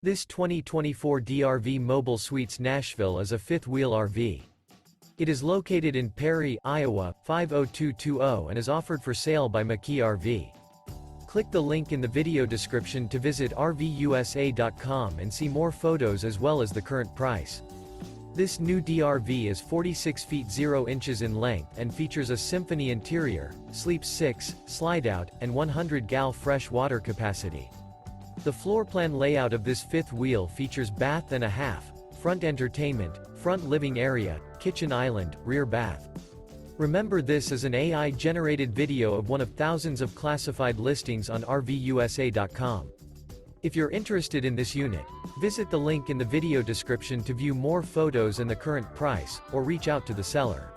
This 2024 DRV Mobile Suites Nashville is a fifth-wheel RV. It is located in Perry, Iowa, 50220 and is offered for sale by McKee RV. Click the link in the video description to visit RVUSA.com and see more photos as well as the current price. This new DRV is 46 feet 0 inches in length and features a Symphony interior, sleeps 6, slide-out, and 100 gal fresh water capacity. The floor plan layout of this fifth wheel features bath and a half, front entertainment, front living area, kitchen island, rear bath. Remember, this is an AI-generated video of one of thousands of classified listings on RVUSA.com. If you're interested in this unit, visit the link in the video description to view more photos and the current price, or reach out to the seller.